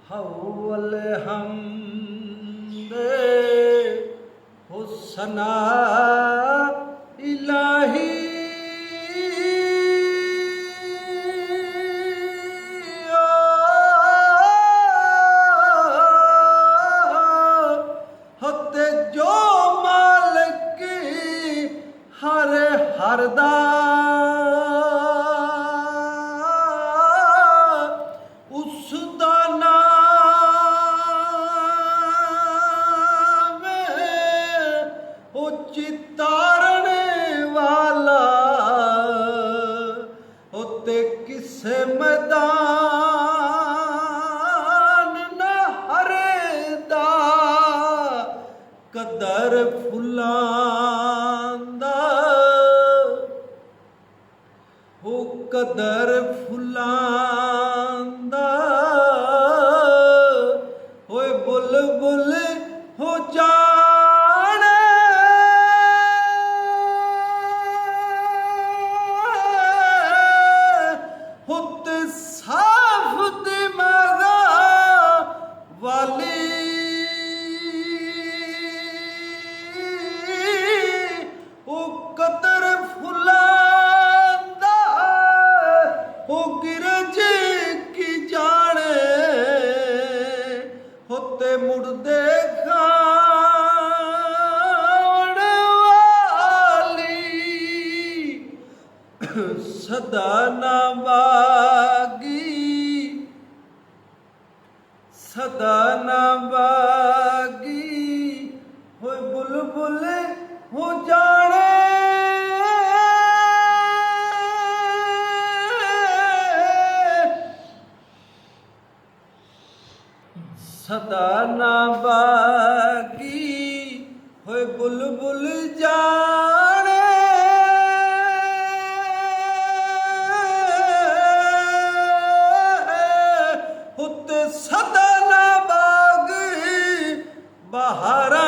हौल हमदे हुस्ना इलाही होते जो मालिक हर हरदा उसदा नाम ओ चितारने वाला होते किसे मैदान न हरेदा कदर फुलां दा हो कदर फुलां दा होए बुलबुल हो जाने होते साफ दिमागा वाली ओ कदर फुलां दा ओ गिरज की जाने होते मुड़दे खाण वाली सदा ना बागी होए बुलबुल हो जाने सदा ना बागी होए बुलबुल जाने होते सदा ना बागी बहारा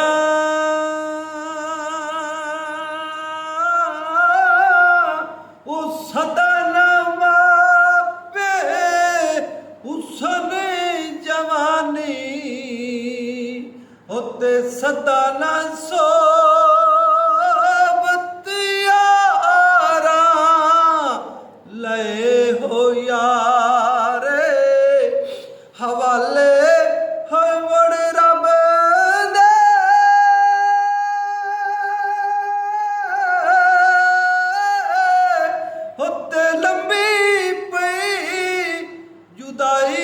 ओ सदा ना मापे उसने जवानी होते सदा ना सोबत यारा लए हो यारे हवाले है बड़े रब दे होते लंबी पई जुदाई